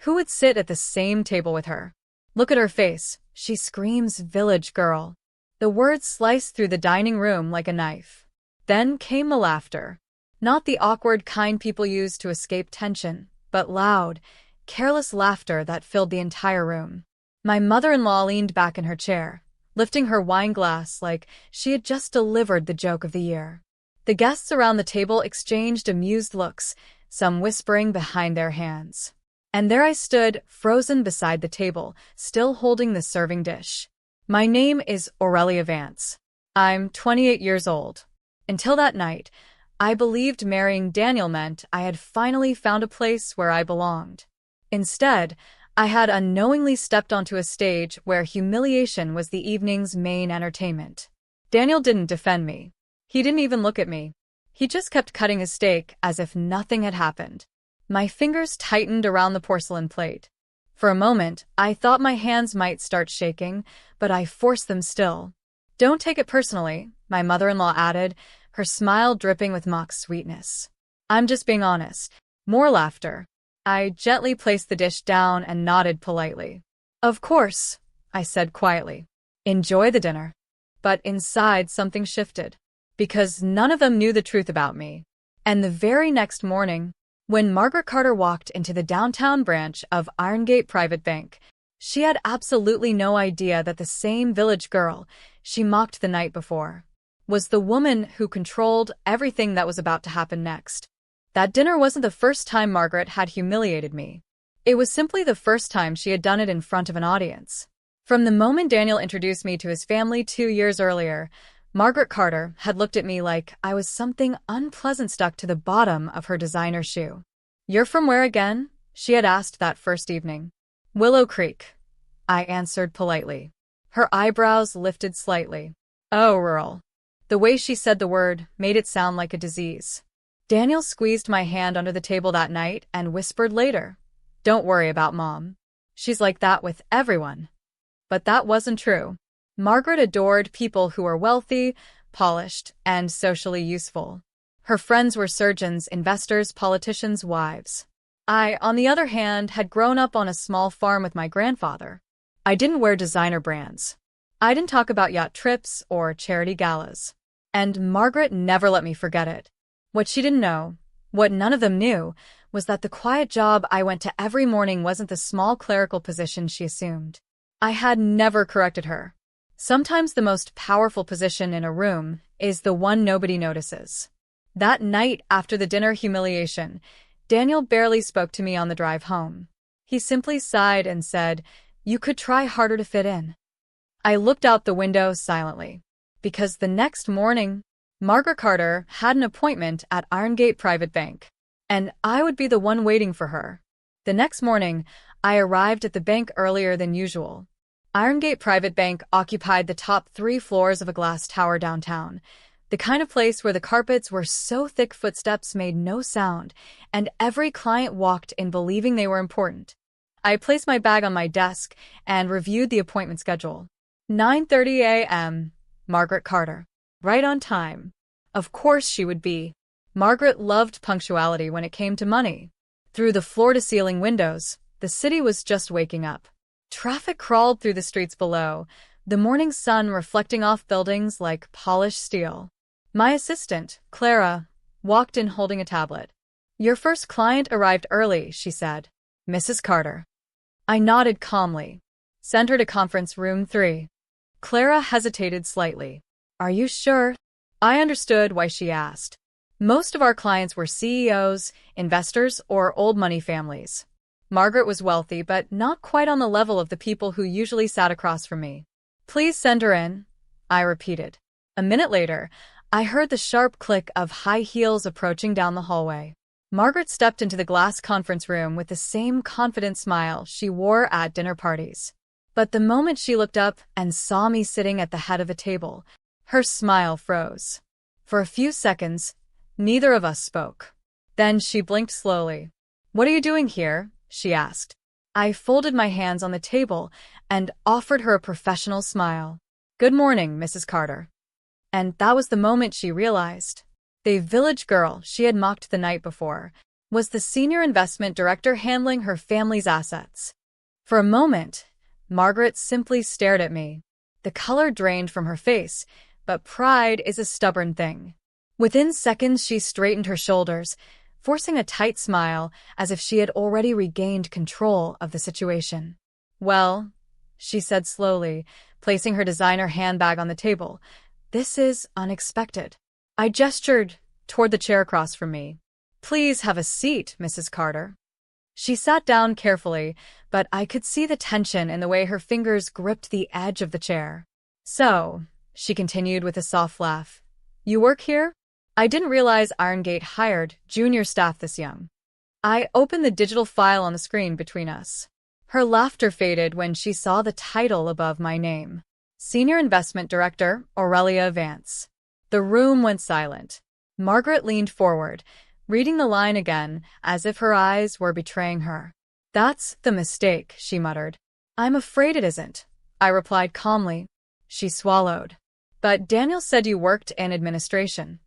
Who would sit at the same table with her? Look at her face. She screams village girl. The words sliced through the dining room like a knife. Then came the laughter. Not the awkward kind people use to escape tension, but loud, careless laughter that filled the entire room. My mother-in-law leaned back in her chair, lifting her wine glass like she had just delivered the joke of the year. The guests around the table exchanged amused looks, some whispering behind their hands. And there I stood, frozen beside the table, still holding the serving dish. My name is Aurelia Vance. I'm 28 years old. Until that night, I believed marrying Daniel meant I had finally found a place where I belonged. Instead, I had unknowingly stepped onto a stage where humiliation was the evening's main entertainment. Daniel didn't defend me. He didn't even look at me. He just kept cutting his steak as if nothing had happened. My fingers tightened around the porcelain plate. For a moment, I thought my hands might start shaking, but I forced them still. Don't take it personally, my mother-in-law added, her smile dripping with mock sweetness. I'm just being honest. More laughter. I gently placed the dish down and nodded politely. Of course, I said quietly. Enjoy the dinner. But inside something shifted. Because none of them knew the truth about me. And the very next morning, when Margaret Carter walked into the downtown branch of Irongate Private Bank, she had absolutely no idea that the same village girl she mocked the night before was the woman who controlled everything that was about to happen next. That dinner wasn't the first time Margaret had humiliated me. It was simply the first time she had done it in front of an audience. From the moment Daniel introduced me to his family 2 years earlier, Margaret Carter had looked at me like I was something unpleasant stuck to the bottom of her designer shoe. You're from where again? She had asked that first evening. Willow Creek, I answered politely. Her eyebrows lifted slightly. Oh, rural. The way she said the word made it sound like a disease. Daniel squeezed my hand under the table that night and whispered later, Don't worry about Mom. She's like that with everyone. But that wasn't true. Margaret adored people who were wealthy, polished, and socially useful. Her friends were surgeons, investors, politicians' wives. I, on the other hand, had grown up on a small farm with my grandfather. I didn't wear designer brands. I didn't talk about yacht trips or charity galas. And Margaret never let me forget it. What she didn't know, what none of them knew, was that the quiet job I went to every morning wasn't the small clerical position she assumed. I had never corrected her. Sometimes the most powerful position in a room is the one nobody notices. That night after the dinner humiliation, Daniel barely spoke to me on the drive home. He simply sighed and said, You could try harder to fit in. I looked out the window silently. Because the next morning, Margaret Carter had an appointment at Irongate Private Bank, and I would be the one waiting for her. The next morning, I arrived at the bank earlier than usual. Irongate Private Bank occupied the top 3 floors of a glass tower downtown, the kind of place where the carpets were so thick footsteps made no sound, and every client walked in believing they were important. I placed my bag on my desk and reviewed the appointment schedule. 9:30 a.m., Margaret Carter. Right on time. Of course she would be. Margaret loved punctuality when it came to money. Through the floor-to-ceiling windows, the city was just waking up. Traffic crawled through the streets below, the morning sun reflecting off buildings like polished steel. My assistant, Clara, walked in holding a tablet. Your first client arrived early, she said. Mrs. Carter. I nodded calmly. Send her to conference room 3. Clara hesitated slightly. Are you sure? I understood why she asked. Most of our clients were CEOs, investors, or old money families. Margaret was wealthy, but not quite on the level of the people who usually sat across from me. Please send her in, I repeated. A minute later, I heard the sharp click of high heels approaching down the hallway. Margaret stepped into the glass conference room with the same confident smile she wore at dinner parties. But the moment she looked up and saw me sitting at the head of a table, her smile froze. For a few seconds, neither of us spoke. Then she blinked slowly. What are you doing here? She asked. I folded my hands on the table and offered her a professional smile. Good morning, Mrs. Carter. And that was the moment she realized. The village girl she had mocked the night before was the senior investment director handling her family's assets. For a moment, Margaret simply stared at me. The color drained from her face, but pride is a stubborn thing. Within seconds, she straightened her shoulders, forcing a tight smile as if she had already regained control of the situation. "Well," she said slowly, placing her designer handbag on the table, "this is unexpected." I gestured toward the chair across from me. "Please have a seat, Mrs. Carter." She sat down carefully, but I could see the tension in the way her fingers gripped the edge of the chair. "So," she continued with a soft laugh, "you work here? I didn't realize Irongate hired junior staff this young." I opened the digital file on the screen between us. Her laughter faded when she saw the title above my name. Senior Investment Director, Aurelia Vance. The room went silent. Margaret leaned forward, reading the line again as if her eyes were betraying her. "That's the mistake," she muttered. "I'm afraid it isn't," I replied calmly. She swallowed. "But Daniel said you worked in administration."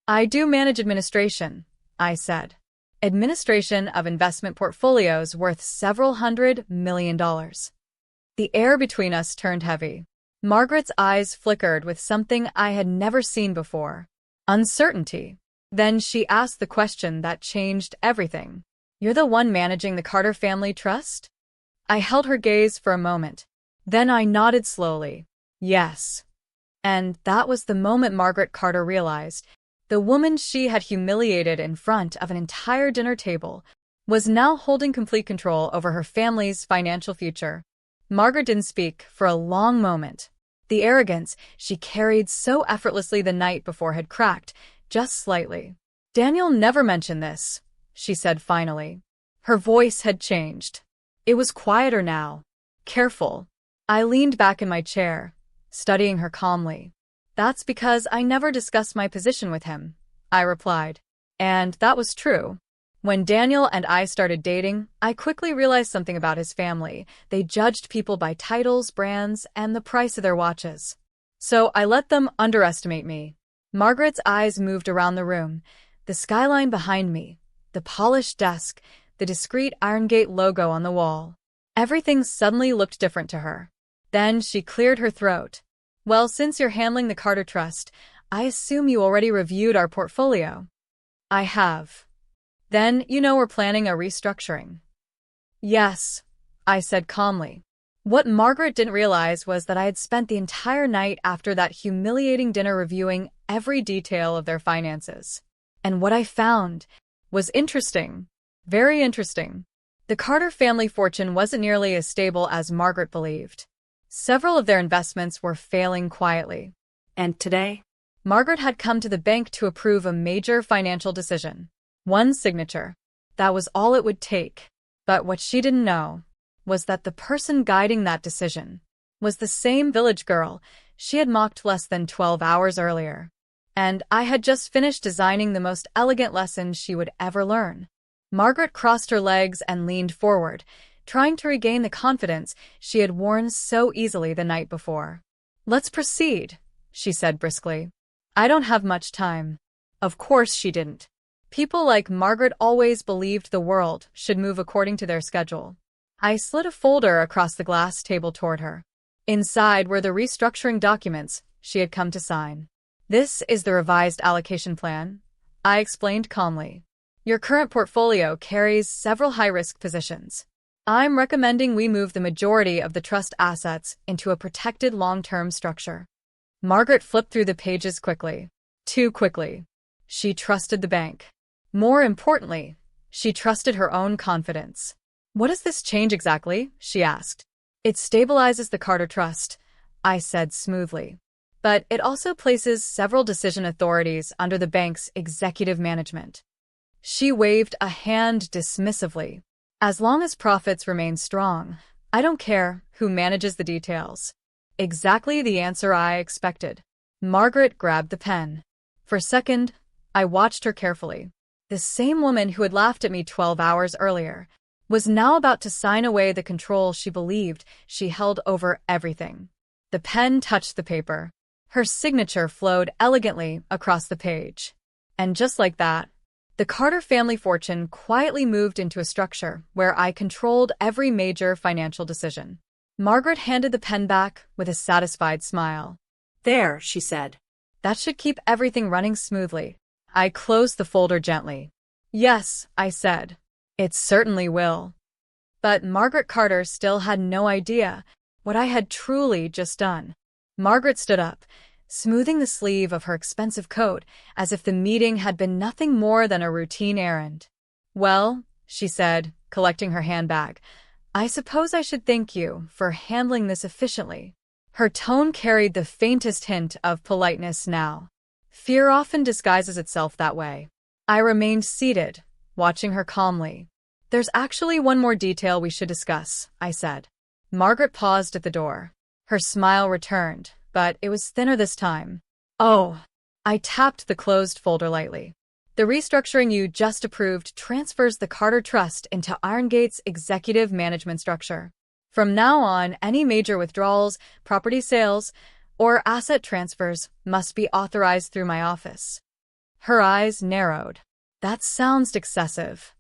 "I do manage administration," I said. "Administration of investment portfolios worth several $100 million. The air between us turned heavy. Margaret's eyes flickered with something I had never seen before. Uncertainty. Then she asked the question that changed everything. "You're the one managing the Carter family trust?" I held her gaze for a moment. Then I nodded slowly. "Yes." And that was the moment Margaret Carter realized the woman she had humiliated in front of an entire dinner table was now holding complete control over her family's financial future. Margaret didn't speak for a long moment. The arrogance she carried so effortlessly the night before had cracked, just slightly. "Daniel never mentioned this," she said finally. Her voice had changed. It was quieter now, careful. I leaned back in my chair, studying her calmly. "That's because I never discussed my position with him," I replied. And that was true. When Daniel and I started dating, I quickly realized something about his family. They judged people by titles, brands, and the price of their watches. So I let them underestimate me. Margaret's eyes moved around the room, the skyline behind me, the polished desk, the discreet Irongate logo on the wall. Everything suddenly looked different to her. Then she cleared her throat. "Well, since you're handling the Carter Trust, I assume you already reviewed our portfolio." "I have." "Then you know we're planning a restructuring." "Yes," I said calmly. What Margaret didn't realize was that I had spent the entire night after that humiliating dinner reviewing every detail of their finances. And what I found was interesting. Very interesting. The Carter family fortune wasn't nearly as stable as Margaret believed. Several of their investments were failing quietly. And today, Margaret had come to the bank to approve a major financial decision. One signature. That was all it would take. But what she didn't know was that the person guiding that decision was the same village girl she had mocked less than 12 hours earlier. And I had just finished designing the most elegant lesson she would ever learn. Margaret crossed her legs and leaned forward, trying to regain the confidence she had worn so easily the night before. "Let's proceed," she said briskly. "I don't have much time." Of course she didn't. People like Margaret always believed the world should move according to their schedule. I slid a folder across the glass table toward her. Inside were the restructuring documents she had come to sign. "This is the revised allocation plan," I explained calmly. "Your current portfolio carries several high-risk positions. I'm recommending we move the majority of the trust assets into a protected long-term structure." Margaret flipped through the pages quickly. Too quickly. She trusted the bank. More importantly, she trusted her own confidence. "What does this change exactly?" she asked. "It stabilizes the Carter Trust," I said smoothly. "But it also places several decision authorities under the bank's executive management." She waved a hand dismissively. "As long as profits remain strong, I don't care who manages the details." Exactly the answer I expected. Margaret grabbed the pen. For a second, I watched her carefully. The same woman who had laughed at me 12 hours earlier was now about to sign away the control she believed she held over everything. The pen touched the paper. Her signature flowed elegantly across the page. And just like that, The Carter family fortune quietly moved into a structure where I controlled every major financial decision. Margaret handed the pen back with a satisfied smile. There, she said. That should keep everything running smoothly. I closed the folder gently. Yes, I said. It certainly will. But Margaret Carter still had no idea what I had truly just done. Margaret stood up, smoothing the sleeve of her expensive coat as if the meeting had been nothing more than a routine errand. Well, she said, collecting her handbag, I suppose I should thank you for handling this efficiently. Her tone carried the faintest hint of politeness now. Fear often disguises itself that way. I remained seated, watching her calmly. There's actually one more detail we should discuss, I said. Margaret paused at the door. Her smile returned, but it was thinner this time. Oh, I tapped the closed folder lightly. The restructuring you just approved transfers the Carter Trust into Irongate's executive management structure. From now on, any major withdrawals, property sales, or asset transfers must be authorized through my office. Her eyes narrowed. That sounds excessive.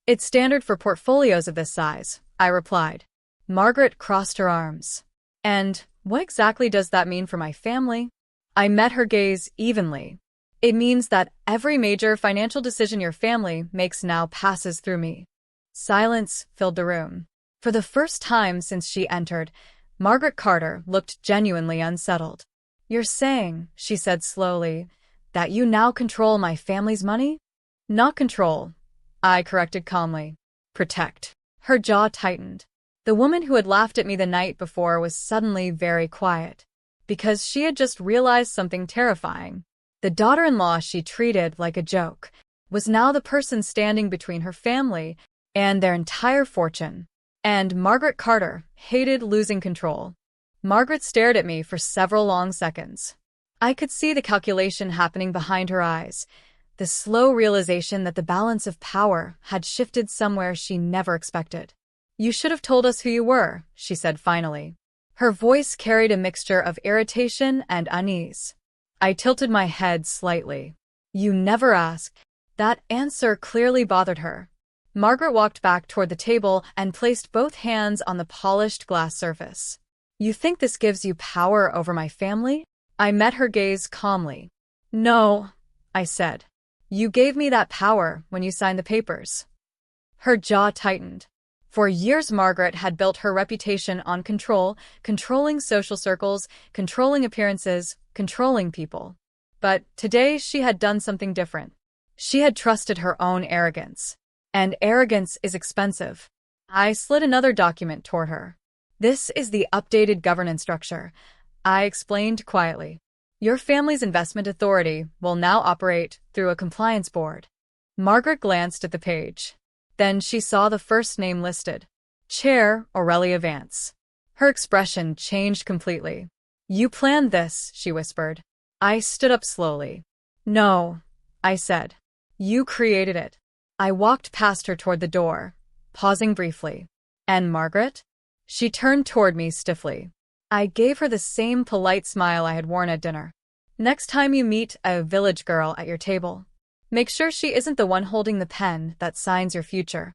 It's standard for portfolios of this size, I replied. Margaret crossed her arms. And what exactly does that mean for my family? I met her gaze evenly. It means that every major financial decision your family makes now passes through me. Silence filled the room. For the first time since she entered, Margaret Carter looked genuinely unsettled. You're saying, she said slowly, that you now control my family's money? Not control, I corrected calmly. Protect. Her jaw tightened. The woman who had laughed at me the night before was suddenly very quiet, because she had just realized something terrifying. The daughter-in-law she treated like a joke was now the person standing between her family and their entire fortune. And Margaret Carter hated losing control. Margaret stared at me for several long seconds. I could see the calculation happening behind her eyes, the slow realization that the balance of power had shifted somewhere she never expected. You should have told us who you were, she said finally. Her voice carried a mixture of irritation and unease. I tilted my head slightly. You never asked. That answer clearly bothered her. Margaret walked back toward the table and placed both hands on the polished glass surface. You think this gives you power over my family? I met her gaze calmly. No, I said. You gave me that power when you signed the papers. Her jaw tightened. For years, Margaret had built her reputation on control, controlling social circles, controlling appearances, controlling people. But today she had done something different. She had trusted her own arrogance. And arrogance is expensive. I slid another document toward her. This is the updated governance structure, I explained quietly. Your family's investment authority will now operate through a compliance board. Margaret glanced at the page. Then she saw the first name listed. Chair Aurelia Vance. Her expression changed completely. You planned this, she whispered. I stood up slowly. No, I said. You created it. I walked past her toward the door, pausing briefly. And Margaret? She turned toward me stiffly. I gave her the same polite smile I had worn at dinner. Next time you meet a village girl at your table, make sure she isn't the one holding the pen that signs your future.